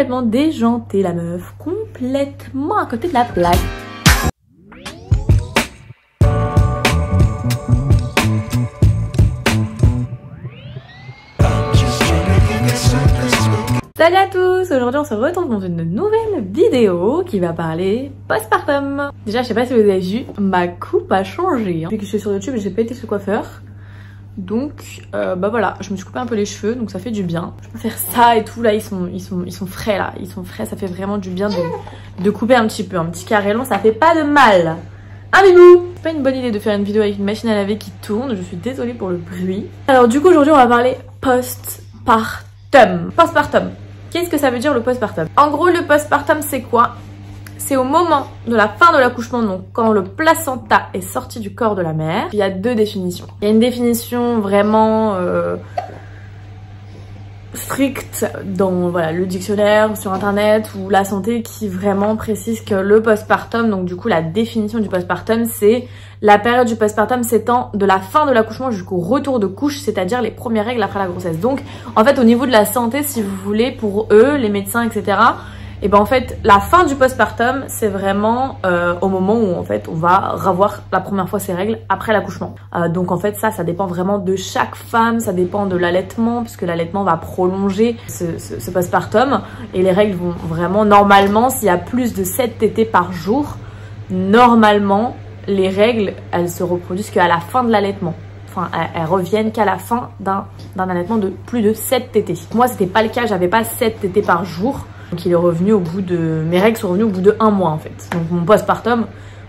complètement déjantée la meuf, complètement à côté de la plaque. Salut à tous, aujourd'hui on se retrouve dans une nouvelle vidéo qui va parler postpartum. Déjà je sais pas si vous avez vu, ma coupe a changé. Depuis que je suis sur YouTube, j'ai pas été chez le coiffeur. Donc bah voilà, je me suis coupé un peu les cheveux, donc ça fait du bien. Je peux faire ça et tout, là ils sont frais là, ils sont frais, ça fait vraiment du bien de couper un petit peu. Un petit carré long, ça fait pas de mal. Un bibou! C'est pas une bonne idée de faire une vidéo avec une machine à laver qui tourne, je suis désolée pour le bruit. Alors du coup aujourd'hui on va parler postpartum. Postpartum. Qu'est-ce que ça veut dire le postpartum? En gros, le postpartum, c'est quoi? C'est au moment de la fin de l'accouchement, donc quand le placenta est sorti du corps de la mère. Il y a deux définitions. Il y a une définition vraiment stricte dans voilà, le dictionnaire, sur internet ou la santé qui vraiment précise que le postpartum, donc du coup la définition du postpartum, c'est la période du postpartum s'étend de la fin de l'accouchement jusqu'au retour de couche, c'est-à-dire les premières règles après la grossesse. Donc en fait au niveau de la santé, si vous voulez, pour eux, les médecins, etc., et ben en fait la fin du postpartum c'est vraiment au moment où en fait on va revoir la première fois ses règles après l'accouchement. Donc en fait ça dépend vraiment de chaque femme, ça dépend de l'allaitement puisque l'allaitement va prolonger ce postpartum et les règles vont vraiment normalement, s'il y a plus de 7 tétées par jour, normalement les règles elles se reproduisent qu'à la fin de l'allaitement. Enfin, elles reviennent qu'à la fin d'un allaitement de plus de 7 tétées. Moi c'était pas le cas, j'avais pas 7 tétées par jour. Donc il est revenu au bout de... Mes règles sont revenues au bout de 1 mois en fait. Donc mon postpartum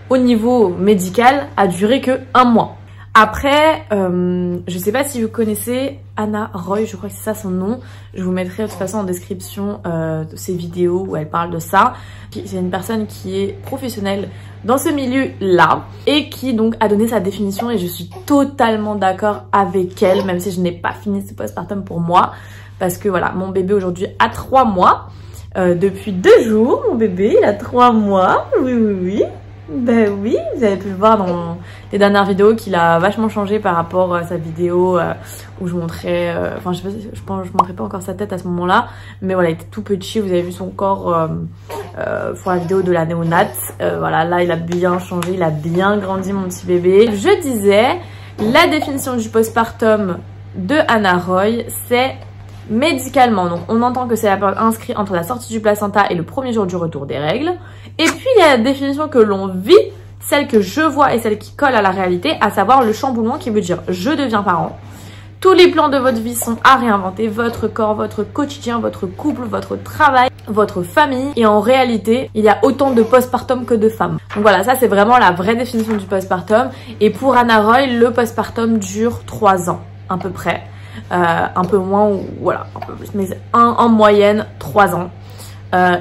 au niveau médical a duré que 1 mois. Après, je sais pas si vous connaissez Anna Roy, je crois que c'est ça son nom. Je vous mettrai de toute façon en description de ses vidéos où elle parle de ça. C'est une personne qui est professionnelle dans ce milieu-là et qui donc a donné sa définition et je suis totalement d'accord avec elle, même si je n'ai pas fini ce postpartum pour moi. Parce que voilà, mon bébé aujourd'hui a 3 mois. Depuis 2 jours, mon bébé, il a 3 mois. Oui. Ben oui, vous avez pu le voir dans les dernières vidéos qu'il a vachement changé par rapport à sa vidéo où je montrais... Enfin, je pense je montrais pas encore sa tête à ce moment-là. Mais voilà, il était tout petit. Vous avez vu son corps pour la vidéo de la néonate. Voilà, là, il a bien changé. Il a bien grandi, mon petit bébé. Je disais, la définition du postpartum de Anna Roy, c'est... médicalement, donc on entend que c'est la période inscrite entre la sortie du placenta et le premier jour du retour des règles. Et puis il y a la définition que l'on vit, celle que je vois et celle qui colle à la réalité, à savoir le chamboulement qui veut dire je deviens parent. Tous les plans de votre vie sont à réinventer, votre corps, votre quotidien, votre couple, votre travail, votre famille. Et en réalité, il y a autant de postpartum que de femmes. Donc voilà, ça c'est vraiment la vraie définition du postpartum. Et pour Anna Roy, le postpartum dure 3 ans à peu près. Un peu moins ou voilà un peu plus, mais en moyenne 3 ans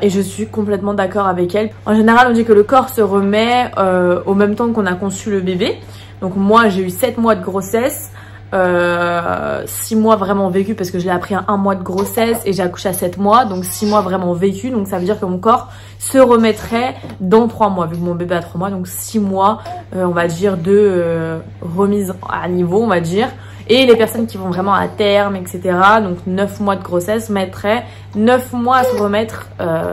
et je suis complètement d'accord avec elle. En général on dit que le corps se remet au même temps qu'on a conçu le bébé. Donc moi j'ai eu 7 mois de grossesse, 6 mois vraiment vécu parce que je l'ai appris à 1 mois de grossesse et j'ai accouché à 7 mois, donc 6 mois vraiment vécu. Donc ça veut dire que mon corps se remettrait dans 3 mois vu que mon bébé a 3 mois, donc 6 mois on va dire de remise à niveau, on va dire. Et les personnes qui vont vraiment à terme, etc., donc 9 mois de grossesse, mettraient 9 mois à se remettre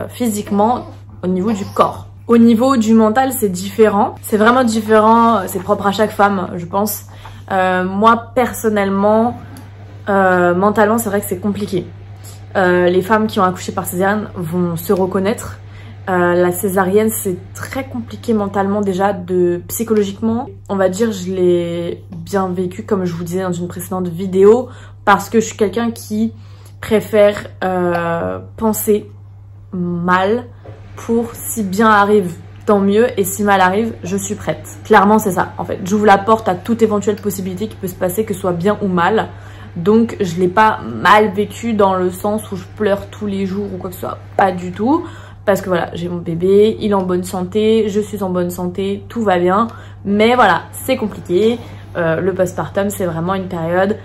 physiquement au niveau du corps. Au niveau du mental, c'est différent. C'est vraiment différent, c'est propre à chaque femme, je pense. Moi, personnellement, mentalement, c'est vrai que c'est compliqué. Les femmes qui ont accouché par césarienne vont se reconnaître. La césarienne c'est très compliqué mentalement déjà, psychologiquement on va dire. Je l'ai bien vécu comme je vous disais dans une précédente vidéo parce que je suis quelqu'un qui préfère penser mal pour si bien arrive tant mieux et si mal arrive je suis prête. Clairement c'est ça en fait, j'ouvre la porte à toute éventuelle possibilité qui peut se passer, que ce soit bien ou mal. Donc je l'ai pas mal vécu dans le sens où je pleure tous les jours ou quoi que ce soit, pas du tout. Parce que voilà, j'ai mon bébé, il est en bonne santé, je suis en bonne santé, tout va bien. Mais voilà, c'est compliqué. Le postpartum, c'est vraiment une période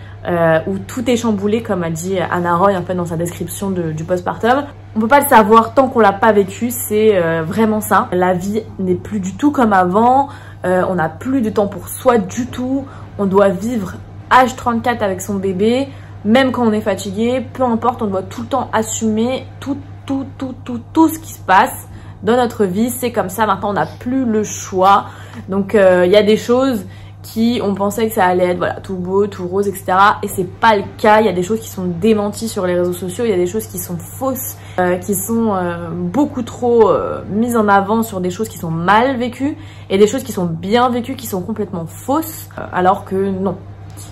où tout est chamboulé, comme a dit Anna Roy en fait dans sa description du postpartum. On peut pas le savoir tant qu'on l'a pas vécu, c'est vraiment ça. La vie n'est plus du tout comme avant, on n'a plus de temps pour soi du tout. On doit vivre H24 avec son bébé, même quand on est fatigué, peu importe, on doit tout le temps assumer tout tout ce qui se passe dans notre vie. C'est comme ça, maintenant on n'a plus le choix. Donc il y a des choses qui on pensait que ça allait être voilà tout beau, tout rose, etc. Et c'est pas le cas. Il y a des choses qui sont démenties sur les réseaux sociaux, il y a des choses qui sont fausses, qui sont beaucoup trop mises en avant sur des choses qui sont mal vécues et des choses qui sont bien vécues qui sont complètement fausses, alors que non.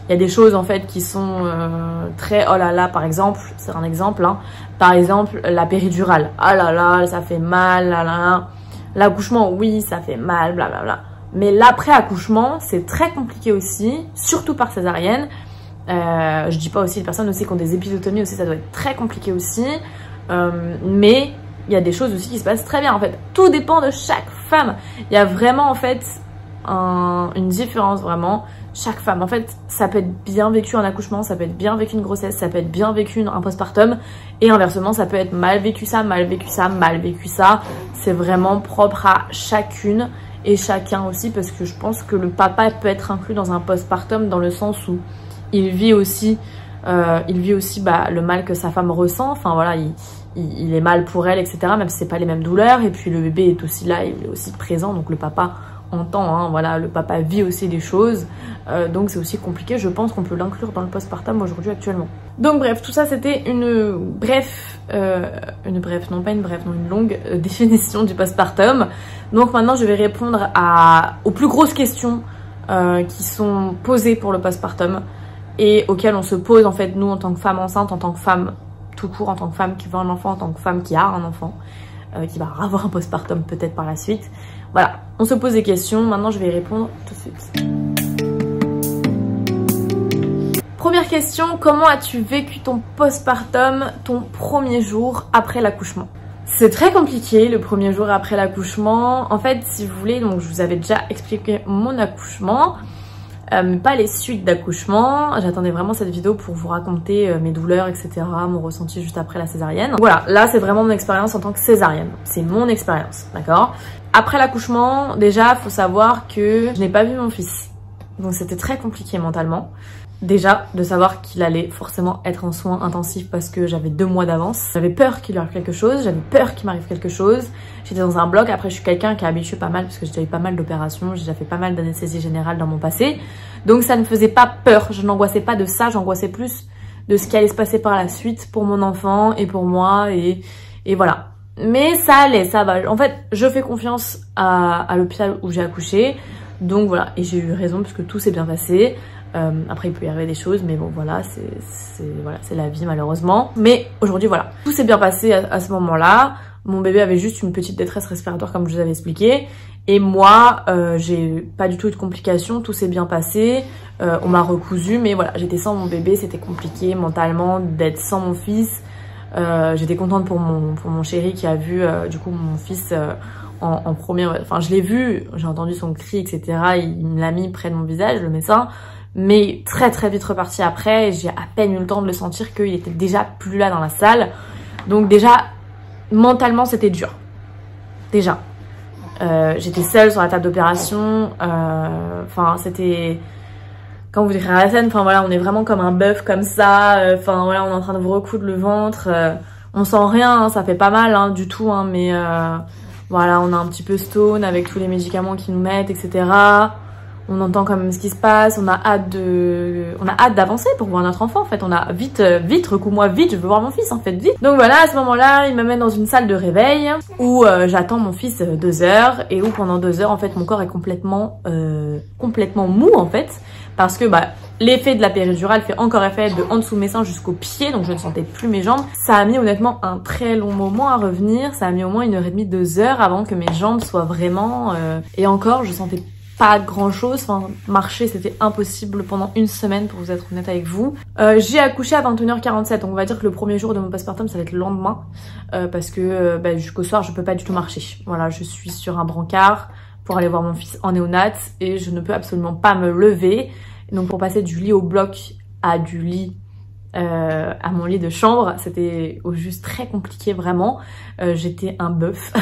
Il y a des choses en fait qui sont très oh là là, par exemple, c'est un exemple, hein, par exemple la péridurale, ah là là, ça fait mal, là là là. L'accouchement, oui, ça fait mal, blablabla. Mais l'après-accouchement, c'est très compliqué aussi, surtout par césarienne. Je dis pas aussi les personnes aussi qui ont des épisiotomies aussi, ça doit être très compliqué aussi. Mais il y a des choses aussi qui se passent très bien en fait. Tout dépend de chaque femme. Il y a vraiment en fait une différence vraiment. Chaque femme, en fait, ça peut être bien vécu un accouchement, ça peut être bien vécu une grossesse, ça peut être bien vécu un postpartum. Et inversement, ça peut être mal vécu ça, mal vécu ça, mal vécu ça. C'est vraiment propre à chacune et chacun aussi, parce que je pense que le papa peut être inclus dans un postpartum dans le sens où il vit aussi le mal que sa femme ressent. Enfin voilà, il est mal pour elle, etc. Même si c'est pas les mêmes douleurs. Et puis le bébé est aussi là, il est aussi présent, donc le papa entend, hein, voilà, le papa vit aussi des choses, donc c'est aussi compliqué. Je pense qu'on peut l'inclure dans le postpartum aujourd'hui actuellement. Donc bref, tout ça c'était une longue définition du postpartum. Donc maintenant je vais répondre aux plus grosses questions qui sont posées pour le postpartum et auxquelles on se pose en fait nous en tant que femme enceinte, en tant que femme tout court, en tant que femme qui veut un enfant, en tant que femme qui a un enfant, qui va avoir un postpartum peut-être par la suite. Voilà, on se pose des questions, maintenant je vais y répondre tout de suite. Première question, comment as-tu vécu ton postpartum, ton premier jour après l'accouchement? C'est très compliqué le premier jour après l'accouchement. En fait, si vous voulez, donc je vous avais déjà expliqué mon accouchement, mais pas les suites d'accouchement. J'attendais vraiment cette vidéo pour vous raconter mes douleurs, etc., mon ressenti juste après la césarienne. Voilà, là c'est vraiment mon expérience en tant que césarienne. C'est mon expérience, d'accord? Après l'accouchement, déjà, faut savoir que je n'ai pas vu mon fils. Donc c'était très compliqué mentalement. Déjà, de savoir qu'il allait forcément être en soins intensifs parce que j'avais 2 mois d'avance. J'avais peur qu'il lui arrive quelque chose, j'avais peur qu'il m'arrive quelque chose. J'étais dans un bloc, après je suis quelqu'un qui est habitué pas mal parce que j'ai déjà eu pas mal d'opérations, j'ai déjà fait pas mal d'anesthésie générale dans mon passé. Donc ça ne faisait pas peur, je n'angoissais pas de ça, j'angoissais plus de ce qui allait se passer par la suite pour mon enfant et pour moi et voilà. Mais ça allait, ça va. En fait, je fais confiance à l'hôpital où j'ai accouché. Donc voilà, et j'ai eu raison parce que tout s'est bien passé. Après, il peut y arriver des choses, mais bon, voilà, c'est la vie malheureusement. Mais aujourd'hui, voilà, tout s'est bien passé à ce moment-là. Mon bébé avait juste une petite détresse respiratoire, comme je vous avais expliqué. Et moi, j'ai pas du tout eu de complications, tout s'est bien passé. On m'a recousu, mais voilà, j'étais sans mon bébé, c'était compliqué mentalement d'être sans mon fils. J'étais contente pour mon chéri qui a vu du coup mon fils en première, enfin je l'ai vu, j'ai entendu son cri, etc. Il me l'a mis près de mon visage, le médecin, mais très très vite reparti après. J'ai à peine eu le temps de le sentir qu'il était déjà plus là dans la salle. Donc déjà mentalement c'était dur. Déjà j'étais seule sur la table d'opération, enfin c'était, quand vous décrivez la scène, enfin voilà, on est vraiment comme un bœuf comme ça, enfin voilà, on est en train de vous recoudre le ventre, on sent rien, hein, ça fait pas mal hein, du tout, hein, mais voilà, on a un petit peu stone avec tous les médicaments qu'ils nous mettent, etc. On entend quand même ce qui se passe, on a hâte d'avancer pour voir notre enfant en fait, on a vite, recoue-moi vite, je veux voir mon fils en fait, vite. Donc voilà, à ce moment-là, il m'amène dans une salle de réveil où j'attends mon fils 2 heures et où pendant 2 heures en fait mon corps est complètement mou en fait, parce que bah l'effet de la péridurale fait encore effet de en dessous de mes seins jusqu'aux pieds, donc je ne sentais plus mes jambes. Ça a mis honnêtement un très long moment à revenir, ça a mis au moins 1h30, 2 heures avant que mes jambes soient vraiment... Et encore, je sentais pas grand chose, enfin marcher c'était impossible pendant 1 semaine pour vous être honnête avec vous. J'ai accouché à 21h47, donc on va dire que le premier jour de mon postpartum ça va être le lendemain, parce que jusqu'au soir je peux pas du tout marcher. Voilà, je suis sur un brancard pour aller voir mon fils en néonat et je ne peux absolument pas me lever. Donc pour passer du lit au bloc à du lit à mon lit de chambre, c'était au juste très compliqué vraiment. J'étais un bœuf,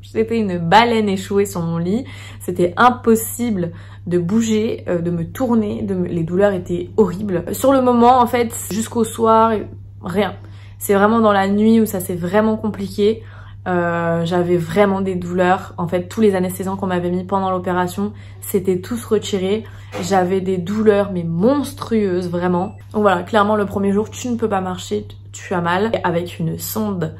j'étais une baleine échouée sur mon lit. C'était impossible de bouger, de me tourner, les douleurs étaient horribles. Sur le moment en fait, jusqu'au soir, rien. C'est vraiment dans la nuit où ça s'est vraiment compliqué. J'avais vraiment des douleurs. En fait, tous les anesthésiants qu'on m'avait mis pendant l'opération, c'était tous retirés. J'avais des douleurs mais monstrueuses, vraiment. Donc voilà, clairement le premier jour, tu ne peux pas marcher, tu as mal. Avec une sonde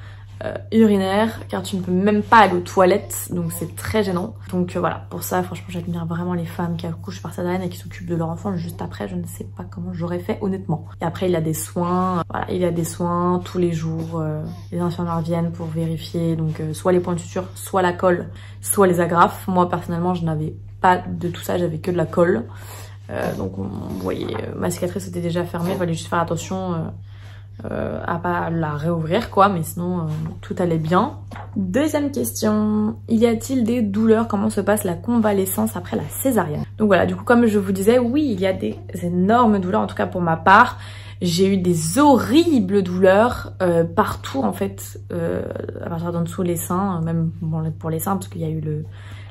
urinaire, car tu ne peux même pas aller aux toilettes, donc c'est très gênant. Donc voilà, pour ça franchement j'admire vraiment les femmes qui accouchent par césarienne et qui s'occupent de leur enfant juste après. Je ne sais pas comment j'aurais fait honnêtement. Et après il y a des soins, voilà, il y a des soins tous les jours. Les infirmières viennent pour vérifier, donc soit les points de suture, soit la colle, soit les agrafes. Moi personnellement je n'avais pas de tout ça, j'avais que de la colle. Donc vous voyez, ma cicatrice était déjà fermée, il fallait juste faire attention à pas la réouvrir quoi, mais sinon tout allait bien. Deuxième question, y a-t-il des douleurs? Comment se passe la convalescence après la césarienne? Donc voilà, du coup comme je vous disais, oui il y a des énormes douleurs, en tout cas pour ma part. J'ai eu des horribles douleurs partout en fait, à partir d'en dessous les seins, même bon, pour les seins parce qu'il y a eu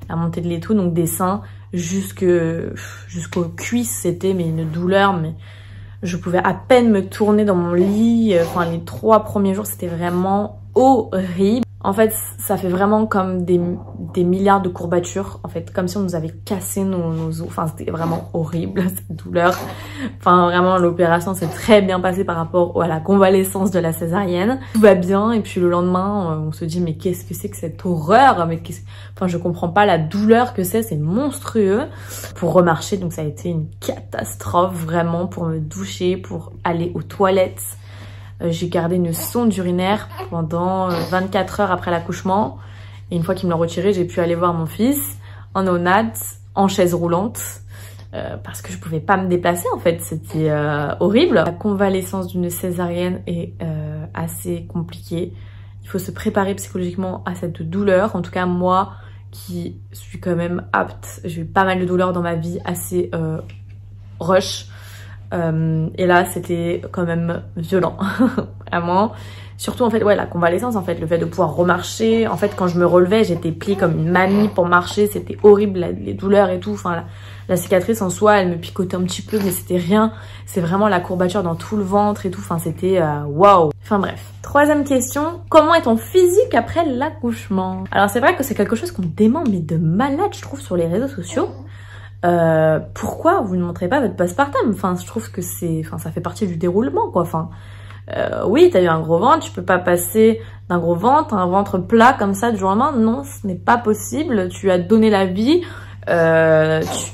la montée de lait et tout, donc des seins jusqu'aux cuisses, c'était mais une douleur, mais je pouvais à peine me tourner dans mon lit. Enfin, les 3 premiers jours, c'était vraiment horrible. En fait, ça fait vraiment comme des milliards de courbatures. En fait, comme si on nous avait cassé nos os. Enfin, c'était vraiment horrible, cette douleur. Enfin, vraiment, l'opération s'est très bien passée par rapport à la convalescence de la césarienne. Tout va bien. Et puis le lendemain, on se dit, mais qu'est-ce que c'est que cette horreur? Mais enfin, je comprends pas la douleur que c'est monstrueux. Pour remarcher, donc ça a été une catastrophe, vraiment, pour me doucher, pour aller aux toilettes. J'ai gardé une sonde urinaire pendant 24 heures après l'accouchement. Et une fois qu'ils me l'ont retirée, j'ai pu aller voir mon fils en néonate, en chaise roulante. Parce que je pouvais pas me déplacer en fait, c'était horrible. La convalescence d'une césarienne est assez compliquée. Il faut se préparer psychologiquement à cette douleur. En tout cas moi qui suis quand même apte, j'ai eu pas mal de douleurs dans ma vie, assez rush. Et là c'était quand même violent vraiment, surtout en fait ouais la convalescence, en fait le fait de pouvoir remarcher. En fait quand je me relevais j'étais pliée comme une mamie pour marcher, c'était horrible les douleurs et tout. Enfin la cicatrice en soi elle me picotait un petit peu mais c'était rien, c'est vraiment la courbature dans tout le ventre et tout. Enfin c'était waouh. Enfin bref. Troisième question, comment est ton physique après l'accouchement? Alors c'est vrai que c'est quelque chose qu'on demande mais de malade je trouve sur les réseaux sociaux. Pourquoi vous ne montrez pas votre postpartum? Enfin, je trouve que ça fait partie du déroulement, quoi. Enfin, oui, t'as eu un gros ventre, tu peux pas passer d'un gros ventre à un ventre plat comme ça du jour au lendemain. Non, ce n'est pas possible. Tu as donné la vie.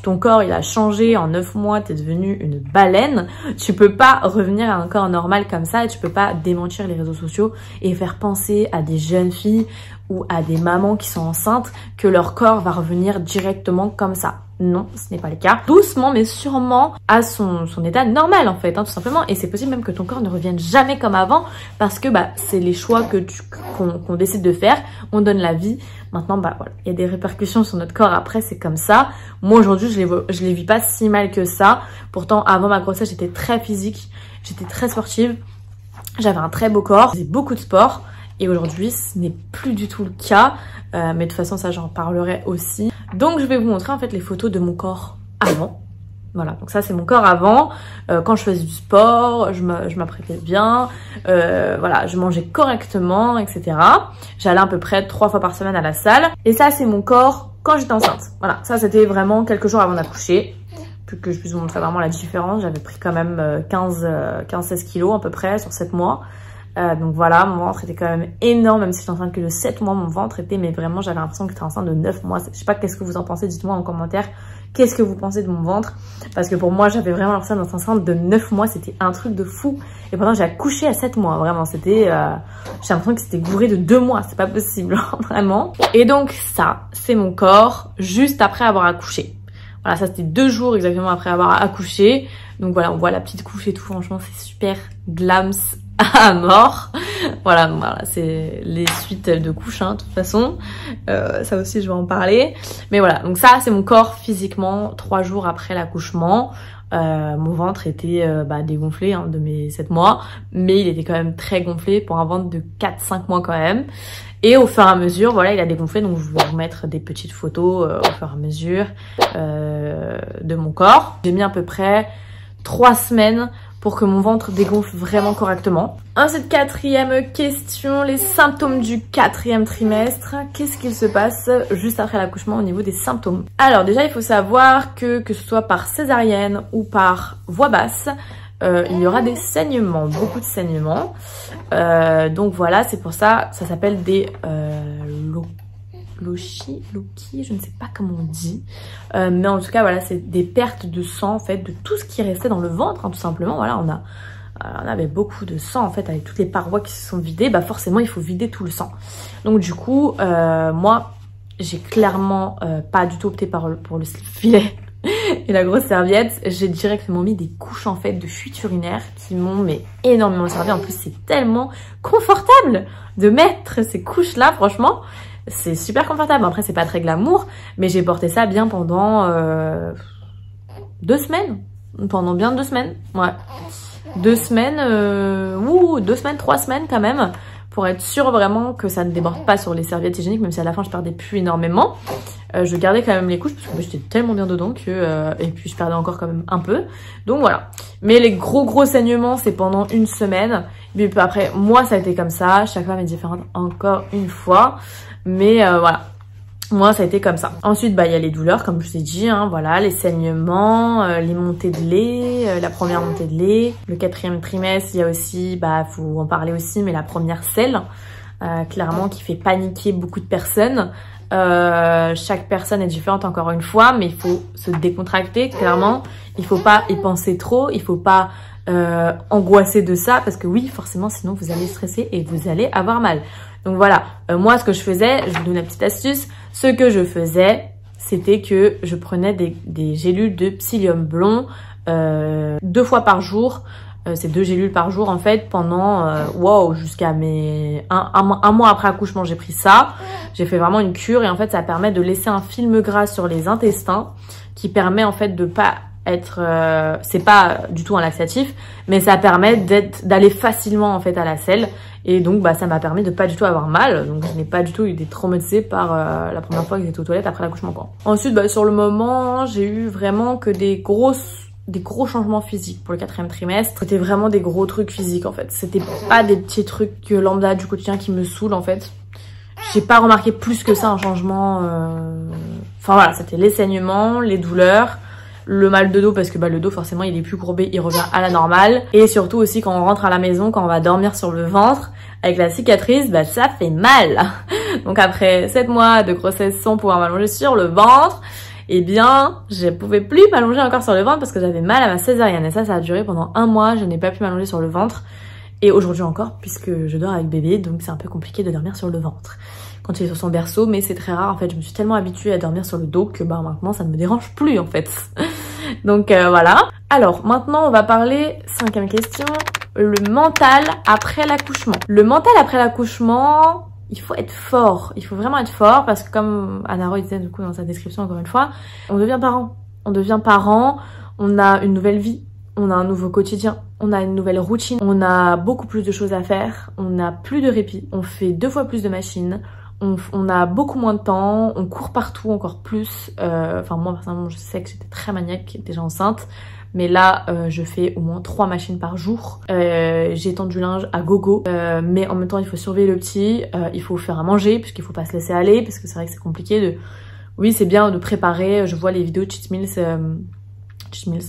Ton corps il a changé en 9 mois, t'es devenue une baleine. Tu peux pas revenir à un corps normal comme ça et tu peux pas démentir les réseaux sociaux et faire penser à des jeunes filles ou à des mamans qui sont enceintes que leur corps va revenir directement comme ça. Non, ce n'est pas le cas. Doucement mais sûrement à son état normal en fait, hein, tout simplement. Et c'est possible même que ton corps ne revienne jamais comme avant parce que c'est les choix qu'on décide de faire. On donne la vie. Maintenant voilà, il y a des répercussions sur notre corps après, c'est comme ça. Moi aujourd'hui je les vis pas si mal que ça. Pourtant avant ma grossesse j'étais très physique, j'étais très sportive, j'avais un très beau corps, je faisais beaucoup de sport. Et aujourd'hui, ce n'est plus du tout le cas. Mais de toute façon, ça, j'en parlerai aussi. Donc, je vais vous montrer en fait les photos de mon corps avant. Voilà, donc ça, c'est mon corps avant. Quand je faisais du sport, je m'apprêtais bien. Voilà, je mangeais correctement, etc. J'allais à peu près 3 fois par semaine à la salle. Et ça, c'est mon corps quand j'étais enceinte. Voilà, ça, c'était vraiment quelques jours avant d'accoucher. Pour que je puisse vous montrer vraiment la différence. J'avais pris quand même 15-16 kilos à peu près sur 7 mois. Donc voilà, mon ventre était quand même énorme, même si j'étais enceinte que de 7 mois, mon ventre était, mais vraiment j'avais l'impression que j'étais enceinte de 9 mois. Je sais pas qu'est-ce que vous en pensez, dites-moi en commentaire qu'est-ce que vous pensez de mon ventre, parce que pour moi j'avais vraiment l'impression d'être enceinte de 9 mois, c'était un truc de fou. Et pendant j'ai accouché à 7 mois, vraiment c'était, j'ai l'impression que c'était gouré de 2 mois, c'est pas possible, vraiment. Et donc ça, c'est mon corps juste après avoir accouché. Voilà, ça c'était 2 jours exactement après avoir accouché. Donc voilà, on voit la petite couche et tout, franchement c'est super glams à mort. Voilà, c'est les suites de couches, hein, de toute façon. Ça aussi, je vais en parler. Mais voilà, donc ça, c'est mon corps physiquement 3 jours après l'accouchement. Mon ventre était dégonflé de mes 7 mois, mais il était quand même très gonflé pour un ventre de 4-5 mois quand même. Et au fur et à mesure, voilà, il a dégonflé, donc je vais vous remettre des petites photos au fur et à mesure de mon corps. J'ai mis à peu près 3 semaines pour que mon ventre dégonfle vraiment correctement. Ensuite, quatrième question, les symptômes du 4e trimestre. Qu'est-ce qu'il se passe juste après l'accouchement au niveau des symptômes? Alors déjà, il faut savoir que ce soit par césarienne ou par voie basse, il y aura des saignements, beaucoup de saignements. Donc voilà, c'est pour ça, ça s'appelle des loki, je ne sais pas comment on dit. Mais en tout cas, voilà, c'est des pertes de sang, en fait, de tout ce qui restait dans le ventre, hein, tout simplement. Voilà, on avait beaucoup de sang, en fait, avec toutes les parois qui se sont vidées. Bah forcément, il faut vider tout le sang. Donc du coup, moi, j'ai clairement pas du tout opté pour le slip-filet et la grosse serviette. J'ai directement mis des couches, en fait, de fuite urinaire qui m'ont énormément servi. En plus, c'est tellement confortable de mettre ces couches-là, franchement. C'est super confortable. Après, c'est pas très glamour, mais j'ai porté ça bien pendant 2 semaines. Pendant bien 2 semaines, ouais. 2 semaines, 2 semaines, 3 semaines quand même, pour être sûre vraiment que ça ne déborde pas sur les serviettes hygiéniques, même si à la fin je perdais plus énormément. Je gardais quand même les couches parce que j'étais tellement bien dedans que et puis je perdais encore quand même un peu. Donc voilà. Mais les gros saignements, c'est pendant 1 semaine. Et puis après, moi ça a été comme ça. Chaque femme est différente encore une fois. Mais voilà. Moi, ça a été comme ça. Ensuite, bah, il y a les douleurs, comme je vous ai dit, hein, voilà, les saignements, les montées de lait, la première montée de lait. Le 4e trimestre, il y a aussi, bah, faut en parler aussi, mais la première selle, clairement, qui fait paniquer beaucoup de personnes. Chaque personne est différente encore une fois, mais il faut se décontracter, clairement. Il faut pas y penser trop, il faut pas angoisser de ça, parce que oui, forcément, sinon vous allez stresser et vous allez avoir mal. Donc voilà, moi ce que je faisais, je vous donne une petite astuce, ce que je faisais, c'était que je prenais des gélules de psyllium blond 2 fois par jour. C'est 2 gélules par jour en fait pendant jusqu'à un mois après accouchement. J'ai pris ça, j'ai fait vraiment une cure et en fait ça permet de laisser un film gras sur les intestins qui permet en fait de pas être c'est pas du tout un laxatif, mais ça permet d'aller facilement en fait à la selle. Et donc bah ça m'a permis de pas du tout avoir mal. Donc je n'ai pas du tout été traumatisée par la première fois que j'étais aux toilettes après l'accouchement quoi. Ensuite bah sur le moment j'ai eu vraiment que des gros changements physiques pour le 4e trimestre. C'était vraiment des gros trucs physiques en fait. C'était pas des petits trucs lambda du quotidien qui me saoulent en fait. J'ai pas remarqué plus que ça un changement. Enfin voilà, c'était les saignements, les douleurs, le mal de dos parce que bah, le dos forcément il est plus courbé, il revient à la normale. Et surtout aussi quand on rentre à la maison, quand on va dormir sur le ventre, avec la cicatrice, bah ça fait mal. Donc après 7 mois de grossesse sans pouvoir m'allonger sur le ventre, eh bien je pouvais plus m'allonger encore sur le ventre parce que j'avais mal à ma césarienne. Et ça a duré pendant 1 mois, je n'ai pas pu m'allonger sur le ventre. Et aujourd'hui encore, puisque je dors avec bébé, donc c'est un peu compliqué de dormir sur le ventre quand il est sur son berceau, mais c'est très rare en fait. Je me suis tellement habituée à dormir sur le dos que bah maintenant ça ne me dérange plus en fait. Donc voilà. Alors maintenant on va parler, 5e question, le mental après l'accouchement. Le mental après l'accouchement, il faut être fort, il faut vraiment être fort parce que comme Anna Roy disait du coup dans sa description encore une fois, on devient parent. On devient parent, on a une nouvelle vie, on a un nouveau quotidien, on a une nouvelle routine, on a beaucoup plus de choses à faire, on n'a plus de répit, on fait 2 fois plus de machines, on a beaucoup moins de temps, on court partout encore plus. Enfin moi personnellement je sais que j'étais très maniaque déjà enceinte, mais là je fais au moins 3 machines par jour. J'ai tendu du linge à gogo, mais en même temps il faut surveiller le petit, il faut faire à manger puisqu'il faut pas se laisser aller parce que c'est vrai que c'est compliqué de... Oui c'est bien de préparer, je vois les vidéos de cheat meals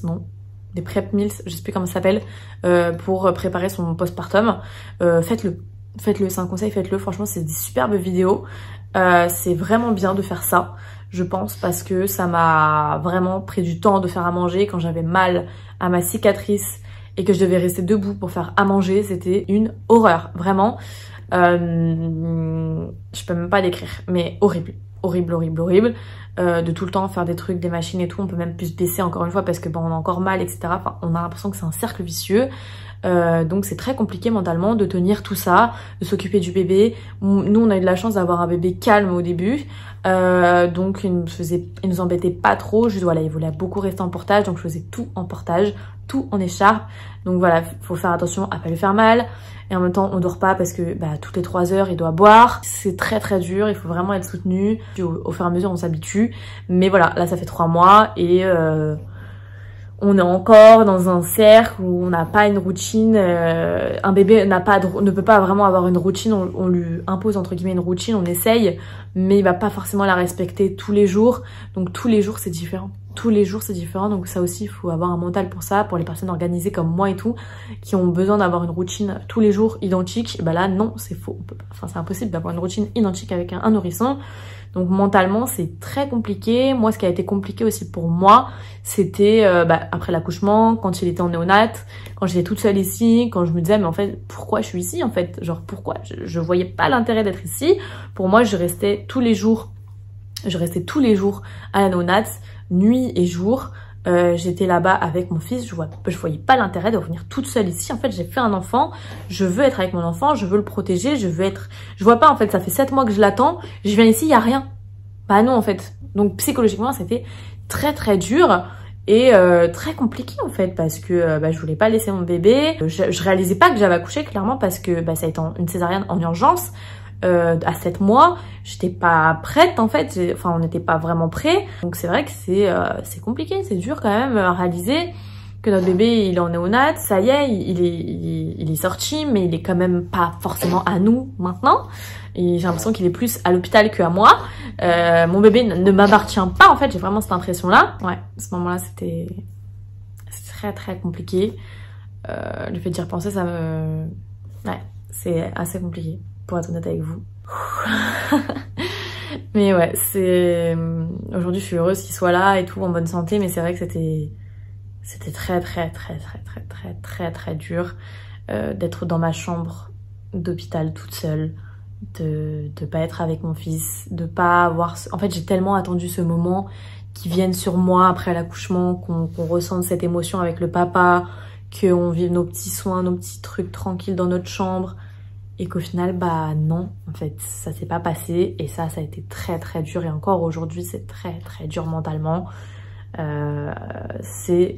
non, des prep meals, je sais plus comment ça s'appelle, pour préparer son postpartum. Faites-le, c'est un conseil, faites-le, franchement c'est des superbes vidéos. C'est vraiment bien de faire ça, je pense, parce que ça m'a vraiment pris du temps de faire à manger. Quand j'avais mal à ma cicatrice et que je devais rester debout pour faire à manger, c'était une horreur, vraiment. Je peux même pas décrire, mais horrible. Horrible. De tout le temps faire des trucs, des machines et tout, on peut même plus se baisser encore une fois parce que bon, on a encore mal, etc. Enfin, on a l'impression que c'est un cercle vicieux. Donc c'est très compliqué mentalement de tenir tout ça, de s'occuper du bébé. Nous on a eu de la chance d'avoir un bébé calme au début, donc il nous embêtait pas trop, juste voilà, il voulait beaucoup rester en portage, donc je faisais tout en portage, tout en écharpe. Donc voilà, faut faire attention à pas lui faire mal. Et en même temps on dort pas parce que bah, toutes les 3 heures il doit boire. C'est très dur, il faut vraiment être soutenu. Au fur et à mesure on s'habitue. Mais voilà, là ça fait 3 mois et on est encore dans un cercle où on n'a pas une routine, un bébé ne peut pas vraiment avoir une routine, on lui impose entre guillemets une routine, on essaye, mais il va pas forcément la respecter tous les jours, donc tous les jours c'est différent. Tous les jours c'est différent, donc ça aussi il faut avoir un mental pour ça, pour les personnes organisées comme moi et tout, qui ont besoin d'avoir une routine tous les jours identique, et bah là non, c'est faux, on peut pas, enfin c'est impossible d'avoir une routine identique avec un nourrisson. Donc mentalement c'est très compliqué. Moi ce qui a été compliqué aussi pour moi, c'était après l'accouchement, quand il était en néonat, quand j'étais toute seule ici, quand je me disais mais en fait pourquoi je suis ici en fait, genre pourquoi je voyais pas l'intérêt d'être ici. Pour moi je restais tous les jours à la néonat, nuit et jour. J'étais là-bas avec mon fils, je voyais pas l'intérêt de revenir toute seule ici. En fait, j'ai fait un enfant, je veux être avec mon enfant, je veux le protéger, je vois pas en fait, ça fait 7 mois que je l'attends, je viens ici, il y a rien. Bah non en fait. Donc psychologiquement, c'était très très dur et très compliqué en fait parce que je voulais pas laisser mon bébé. Je réalisais pas que j'avais accouché clairement parce que ça a été une césarienne en urgence. À 7 mois, j'étais pas prête en fait, on n'était pas vraiment prêts. Donc c'est vrai que c'est compliqué, c'est dur quand même à réaliser que notre bébé il est en néonat, ça y est, il est sorti, mais il est quand même pas forcément à nous maintenant. Et j'ai l'impression qu'il est plus à l'hôpital qu'à moi. Mon bébé ne m'appartient pas en fait, j'ai vraiment cette impression là. Ouais, à ce moment là c'était très très compliqué. Le fait d'y repenser ouais, c'est assez compliqué. Pour être honnête avec vous. Mais ouais, aujourd'hui je suis heureuse qu'il soit là et tout en bonne santé, mais c'est vrai que c'était très très très très très très très très dur d'être dans ma chambre d'hôpital toute seule, de pas être avec mon fils, de pas avoir... En fait j'ai tellement attendu ce moment qui vienne sur moi après l'accouchement, qu'on ressente cette émotion avec le papa, qu'on vive nos petits soins, nos petits trucs tranquilles dans notre chambre. Et qu'au final, non, en fait, ça s'est pas passé. Et ça a été très très dur. Et encore aujourd'hui, c'est très très dur mentalement. C'est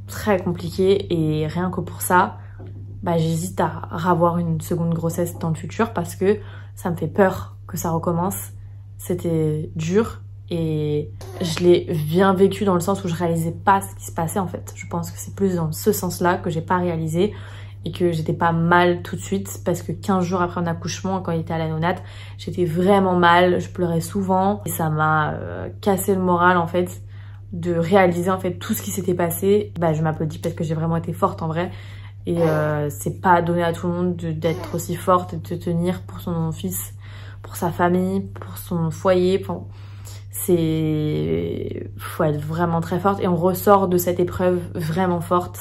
très compliqué. Et rien que pour ça, j'hésite à avoir une seconde grossesse dans le futur parce que ça me fait peur que ça recommence. C'était dur. Et je l'ai bien vécu dans le sens où je réalisais pas ce qui se passait en fait. Je pense que c'est plus dans ce sens-là que j'ai pas réalisé. Et que j'étais pas mal tout de suite parce que 15 jours après mon accouchement, quand il était à la néonate, j'étais vraiment mal, je pleurais souvent et ça m'a cassé le moral en fait de réaliser en fait tout ce qui s'était passé. Je m'applaudis parce que j'ai vraiment été forte en vrai et c'est pas donné à tout le monde d'être aussi forte et de se tenir pour son fils, pour sa famille, pour son foyer. Faut être vraiment très forte et on ressort de cette épreuve vraiment forte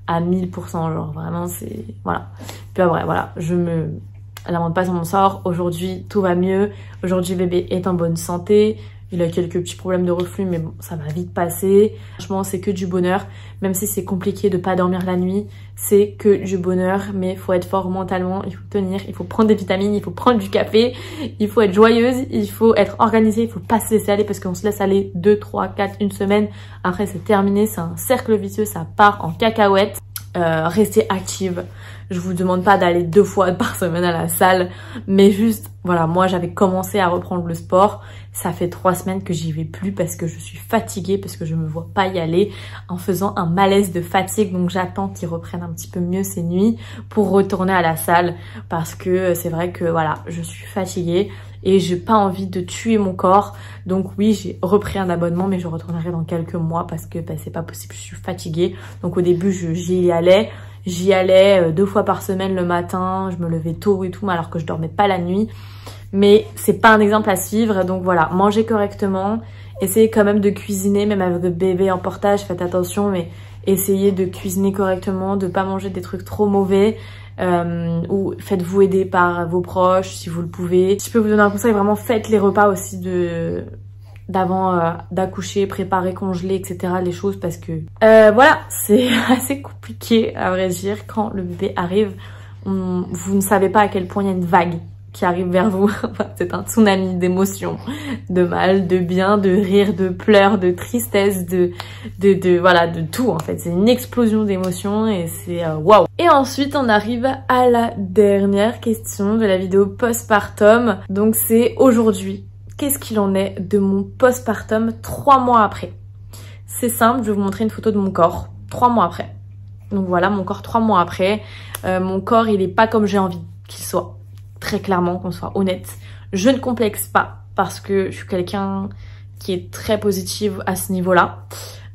à 1000%, genre vraiment c'est... Voilà. Puis après, voilà, je me lamente pas sur mon sort. Aujourd'hui, tout va mieux. Aujourd'hui, bébé est en bonne santé. Il a quelques petits problèmes de reflux, mais bon, ça va vite passer. Franchement, c'est que du bonheur. Même si c'est compliqué de pas dormir la nuit, c'est que du bonheur. Mais il faut être fort mentalement, il faut tenir, il faut prendre des vitamines, il faut prendre du café, il faut être joyeuse, il faut être organisée, il faut pas se laisser aller parce qu'on se laisse aller 2, 3, 4, une semaine. Après, c'est terminé, c'est un cercle vicieux, ça part en cacahuète. Restez active. Je vous demande pas d'aller 2 fois par semaine à la salle, mais juste, voilà, moi j'avais commencé à reprendre le sport. Ça fait 3 semaines que j'y vais plus parce que je suis fatiguée, parce que je me vois pas y aller en faisant un malaise de fatigue. Donc j'attends qu'ils reprennent un petit peu mieux ces nuits pour retourner à la salle parce que c'est vrai que voilà, je suis fatiguée et j'ai pas envie de tuer mon corps. Donc oui, j'ai repris un abonnement, mais je retournerai dans quelques mois parce que c'est pas possible, je suis fatiguée. Donc au début, j'y allais 2 fois par semaine le matin, je me levais tôt et tout, alors que je dormais pas la nuit. Mais c'est pas un exemple à suivre, donc voilà, mangez correctement, essayez quand même de cuisiner, même avec le bébé en portage, faites attention, mais essayez de cuisiner correctement, de pas manger des trucs trop mauvais, ou faites-vous aider par vos proches si vous le pouvez. Si je peux vous donner un conseil, vraiment faites les repas aussi d'avant d'accoucher, préparer, congeler, etc. les choses parce que voilà, c'est assez compliqué à vrai dire quand le bébé arrive. Vous ne savez pas à quel point il y a une vague qui arrive vers vous. C'est un tsunami d'émotions, de mal, de bien, de rire, de pleurs, de tristesse, voilà, de tout en fait. C'est une explosion d'émotions et c'est waouh. Et ensuite on arrive à la dernière question de la vidéo postpartum. Donc c'est aujourd'hui. Qu'est-ce qu'il en est de mon postpartum 3 mois après? c'est simple, je vais vous montrer une photo de mon corps 3 mois après. Donc voilà mon corps 3 mois après. Mon corps il est pas comme j'ai envie qu'il soit, très clairement, qu'on soit honnête. Je ne complexe pas parce que je suis quelqu'un qui est très positive à ce niveau-là.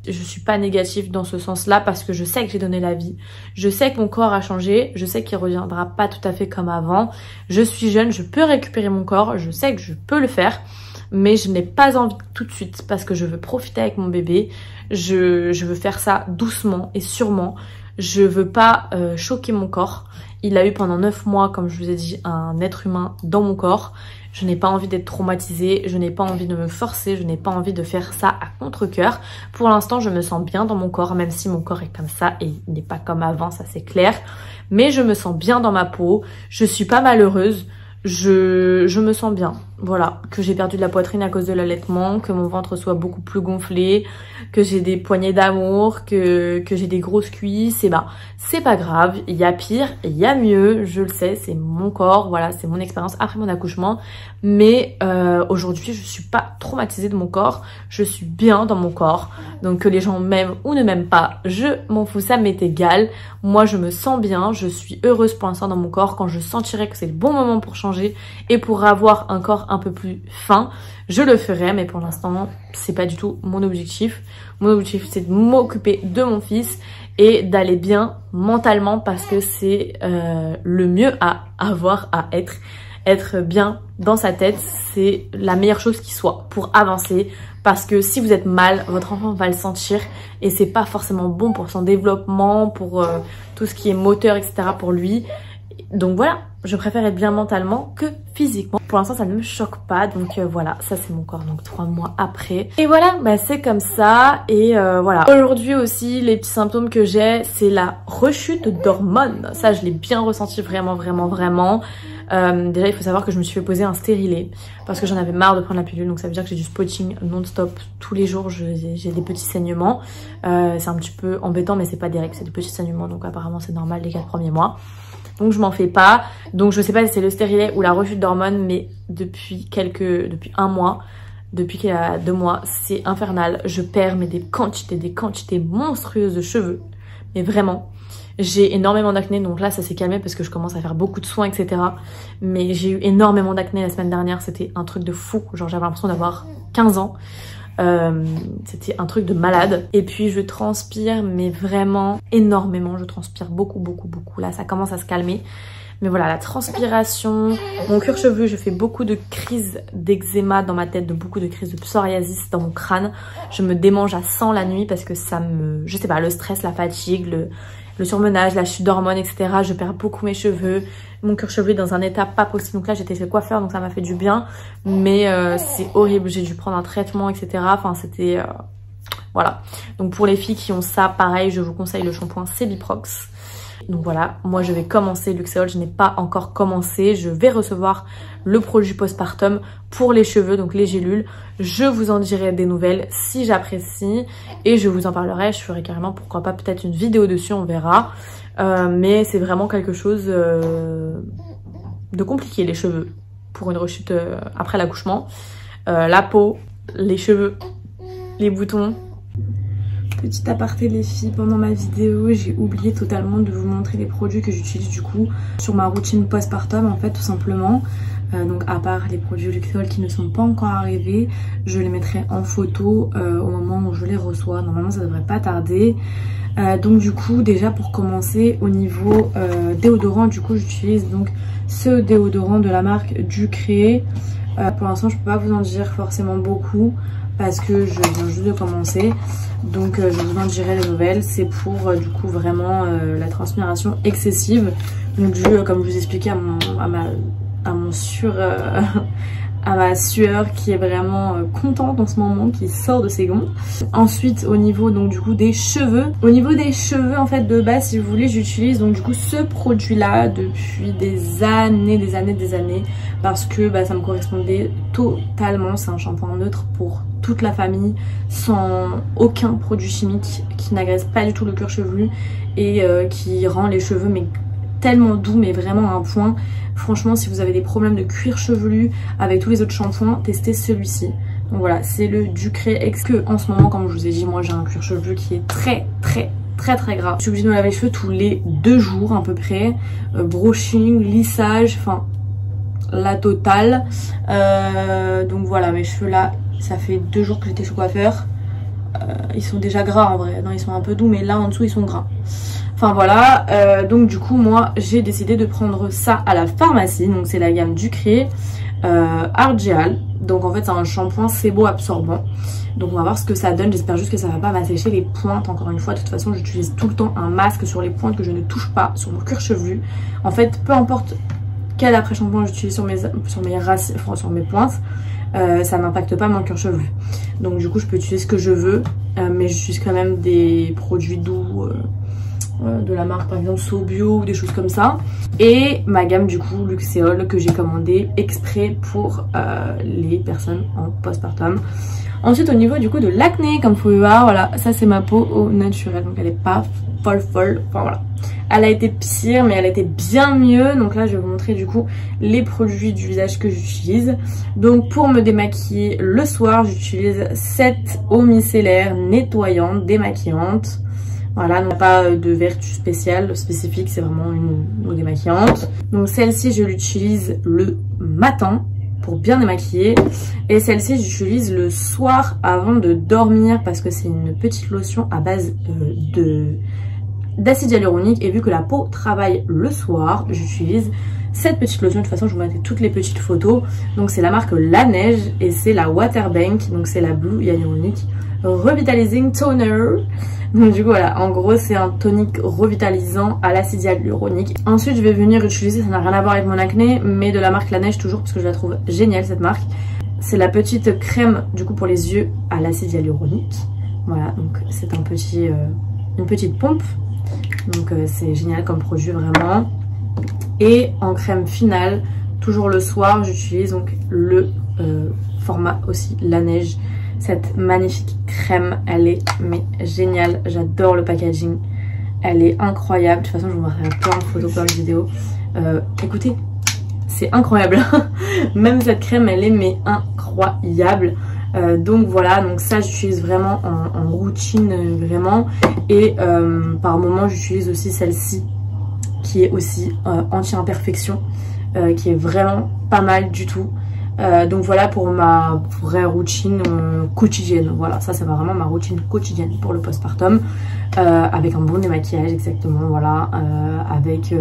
Je suis pas négative dans ce sens-là parce que je sais que j'ai donné la vie. Je sais que mon corps a changé. Je sais qu'il reviendra pas tout à fait comme avant. Je suis jeune, je peux récupérer mon corps. Je sais que je peux le faire. Mais je n'ai pas envie tout de suite parce que je veux profiter avec mon bébé. Je veux faire ça doucement et sûrement. Je veux pas choquer mon corps. Il a eu pendant 9 mois, comme je vous ai dit, un être humain dans mon corps. Je n'ai pas envie d'être traumatisée, je n'ai pas envie de me forcer, je n'ai pas envie de faire ça à contre-cœur. Pour l'instant, je me sens bien dans mon corps, même si mon corps est comme ça et il n'est pas comme avant, ça c'est clair. Mais je me sens bien dans ma peau, je suis pas malheureuse, je me sens bien. Voilà, que j'ai perdu de la poitrine à cause de l'allaitement, que mon ventre soit beaucoup plus gonflé, que j'ai des poignées d'amour, que j'ai des grosses cuisses, et ben c'est pas grave, il y a pire, il y a mieux, je le sais, c'est mon corps, voilà, c'est mon expérience après mon accouchement, mais aujourd'hui je suis pas traumatisée de mon corps, je suis bien dans mon corps, donc que les gens m'aiment ou ne m'aiment pas, je m'en fous, ça m'est égal, moi je me sens bien, je suis heureuse pour l'instant dans mon corps, quand je sentirai que c'est le bon moment pour changer et pour avoir un corps un peu plus fin, je le ferai, mais pour l'instant c'est pas du tout mon objectif. Mon objectif c'est de m'occuper de mon fils et d'aller bien mentalement parce que c'est le mieux à avoir, à être bien dans sa tête, c'est la meilleure chose qui soit pour avancer, parce que si vous êtes mal, votre enfant va le sentir et c'est pas forcément bon pour son développement, pour tout ce qui est moteur, etc. pour lui. Donc voilà, je préfère être bien mentalement que physiquement. Pour l'instant, ça ne me choque pas. Donc voilà, ça c'est mon corps, donc 3 mois après. Et voilà, bah, c'est comme ça. Et voilà. Aujourd'hui aussi, les petits symptômes que j'ai, c'est la rechute d'hormones. Ça, je l'ai bien ressenti vraiment. Déjà, il faut savoir que je me suis fait poser un stérilet parce que j'en avais marre de prendre la pilule. Donc ça veut dire que j'ai du spotting non-stop tous les jours. J'ai des petits saignements. C'est un petit peu embêtant, mais c'est pas des règles, c'est des petits saignements. Donc apparemment, c'est normal les 4 premiers mois. Donc je m'en fais pas. Donc je sais pas si c'est le stérilet ou la rechute d'hormones, mais depuis 1 mois, depuis qu'il y a 2 mois, c'est infernal. Je perds mais des quantités monstrueuses de cheveux. Mais vraiment. J'ai énormément d'acné, donc là ça s'est calmé parce que je commence à faire beaucoup de soins, etc. Mais j'ai eu énormément d'acné la semaine dernière, c'était un truc de fou. Genre j'avais l'impression d'avoir 15 ans. C'était un truc de malade. Et puis je transpire mais vraiment énormément, je transpire beaucoup. Là ça commence à se calmer, mais voilà, la transpiration, mon cuir chevelu, je fais beaucoup de crises d'eczéma dans ma tête, beaucoup de crises de psoriasis dans mon crâne. Je me démange à 100 la nuit parce que ça me, je sais pas, le stress, la fatigue, le surmenage, la chute d'hormones, etc. Je perds beaucoup mes cheveux. Mon cuir chevelu est dans un état pas possible. Donc là, j'étais chez coiffeur, donc ça m'a fait du bien. Mais c'est horrible. J'ai dû prendre un traitement, etc. Enfin, c'était... voilà. Donc pour les filles qui ont ça, pareil, je vous conseille le shampoing Cebiprox. Donc voilà, moi je vais commencer Luxéol, je n'ai pas encore commencé. Je vais recevoir le produit postpartum pour les cheveux, donc les gélules. Je vous en dirai des nouvelles si j'apprécie et je vous en parlerai. Je ferai carrément, pourquoi pas, peut-être une vidéo dessus, on verra. Mais c'est vraiment quelque chose de compliqué, les cheveux, pour une rechute après l'accouchement. La peau, les cheveux, les boutons. Petit aparté les filles, pendant ma vidéo j'ai oublié totalement de vous montrer les produits que j'utilise du coup sur ma routine postpartum en fait, tout simplement. Donc à part les produits Luxéol qui ne sont pas encore arrivés, je les mettrai en photo au moment où je les reçois. Normalement ça devrait pas tarder. Donc du coup déjà pour commencer au niveau déodorant, du coup j'utilise donc ce déodorant de la marque Ducré. Pour l'instant je peux pas vous en dire forcément beaucoup parce que je viens juste de commencer, donc je vous en dirai les nouvelles. C'est pour du coup vraiment la transpiration excessive, donc dû comme je vous expliquais à ma sueur qui est vraiment contente en ce moment, qui sort de ses gonds. Ensuite au niveau donc du coup des cheveux, en fait de base, si vous voulez, j'utilise donc du coup ce produit là depuis des années parce que bah, ça me correspondait totalement. C'est un shampoing neutre pour toute la famille, sans aucun produit chimique, qui n'agresse pas du tout le cuir chevelu et qui rend les cheveux mais tellement doux, mais vraiment à un point. Franchement, si vous avez des problèmes de cuir chevelu avec tous les autres shampoings, testez celui-ci. Donc voilà, c'est le Ducré X que en ce moment, comme je vous ai dit, moi j'ai un cuir chevelu qui est très gras. Je suis obligée de me laver les cheveux tous les 2 jours à peu près. Brushing, lissage, enfin la totale. Donc voilà, mes cheveux là, ça fait 2 jours que j'étais chez le coiffeur. Ils sont déjà gras en vrai, non ils sont un peu doux mais là en dessous ils sont gras. Enfin voilà, donc du coup moi j'ai décidé de prendre ça à la pharmacie. Donc c'est la gamme Ducré Art Gel. Donc en fait c'est un shampoing sébo absorbant. Donc on va voir ce que ça donne, j'espère juste que ça va pas m'assécher les pointes encore une fois. De toute façon j'utilise tout le temps un masque sur les pointes que je ne touche pas sur mon cuir chevelu. En fait peu importe quel après-shampoing j'utilise sur mes racines, enfin, sur mes pointes, ça n'impacte pas mon cuir chevelu. Donc du coup je peux utiliser ce que je veux, mais j'utilise quand même des produits doux de la marque par exemple So Bio ou des choses comme ça. Et ma gamme du coup Luxéol que j'ai commandé exprès pour les personnes en postpartum. Ensuite au niveau du coup de l'acné, comme vous pouvez voir, voilà, ça c'est ma peau au naturel, donc elle est pas folle, enfin voilà. Elle a été pire mais elle a été bien mieux. Donc là je vais vous montrer du coup les produits du visage que j'utilise. Donc pour me démaquiller le soir, j'utilise cette eau micellaire nettoyante, démaquillante. Voilà, donc pas de vertu spéciale, spécifique, c'est vraiment une eau démaquillante. Donc celle-ci je l'utilise le matin pour bien démaquiller. Et celle-ci j'utilise le soir avant de dormir parce que c'est une petite lotion à base d'acide hyaluronique. Et vu que la peau travaille le soir, j'utilise cette petite lotion. De toute façon je vous mettrai toutes les petites photos. Donc c'est la marque La Neige et c'est la Waterbank. Donc c'est la Blue Hyaluronic Revitalizing Toner. Donc du coup voilà, en gros c'est un tonique revitalisant à l'acide hyaluronique. Ensuite je vais venir utiliser, ça n'a rien à voir avec mon acné, mais de la marque La Neige toujours parce que je la trouve géniale cette marque. C'est la petite crème du coup pour les yeux à l'acide hyaluronique. Voilà, donc c'est un petit, une petite pompe. Donc c'est génial comme produit vraiment. Et en crème finale, toujours le soir, j'utilise donc le format aussi La Neige. Cette magnifique crème, elle est mais géniale, j'adore le packaging, elle est incroyable. De toute façon je vous montrerai plein de photos, plein de vidéos. Écoutez, c'est incroyable. Même cette crème elle est mais incroyable. Donc voilà, donc ça j'utilise vraiment en routine vraiment. Et par moment j'utilise aussi celle-ci qui est aussi anti-imperfection, qui est vraiment pas mal du tout. Donc voilà pour ma vraie routine quotidienne. Voilà, ça c'est vraiment ma routine quotidienne pour le postpartum, avec un bon démaquillage exactement, voilà, avec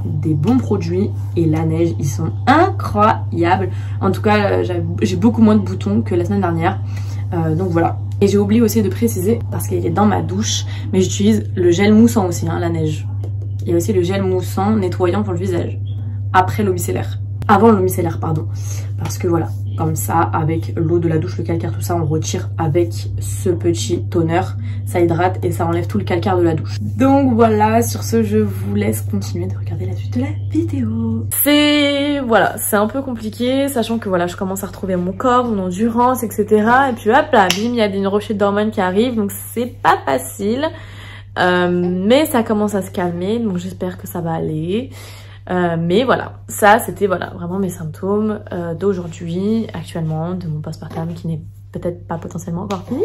des bons produits. Et La Neige, ils sont incroyables. En tout cas j'ai beaucoup moins de boutons que la semaine dernière, donc voilà. Et j'ai oublié aussi de préciser, parce qu'il est dans ma douche, mais j'utilise le gel moussant aussi, hein, La Neige. Il y a aussi le gel moussant nettoyant pour le visage après l'eau micellaire. Avant l'eau micellaire, pardon. Parce que voilà, comme ça, avec l'eau de la douche, le calcaire, tout ça, on retire avec ce petit toner. Ça hydrate et ça enlève tout le calcaire de la douche. Donc voilà, sur ce, je vous laisse continuer de regarder la suite de la vidéo. Voilà, c'est un peu compliqué, sachant que voilà, je commence à retrouver mon corps, mon endurance, etc. Et puis hop là, bim, il y a une rechute d'hormones qui arrive, donc c'est pas facile. Mais ça commence à se calmer, donc j'espère que ça va aller. Mais voilà, ça c'était voilà vraiment mes symptômes d'aujourd'hui, actuellement, de mon postpartum qui n'est peut-être pas potentiellement encore fini,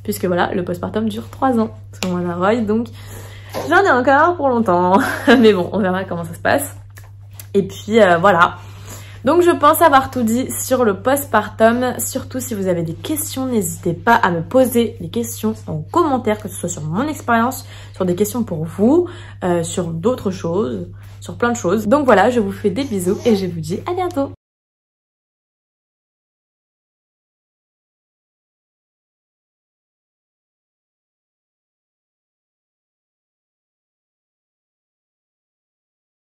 puisque voilà, le postpartum dure 3 ans sur mon Roy, donc j'en ai encore pour longtemps. Mais bon, on verra comment ça se passe. Et puis voilà. Donc je pense avoir tout dit sur le postpartum. Surtout si vous avez des questions, n'hésitez pas à me poser des questions en commentaire, que ce soit sur mon expérience, sur des questions pour vous, sur d'autres choses, sur plein de choses. Donc voilà, je vous fais des bisous et je vous dis à bientôt.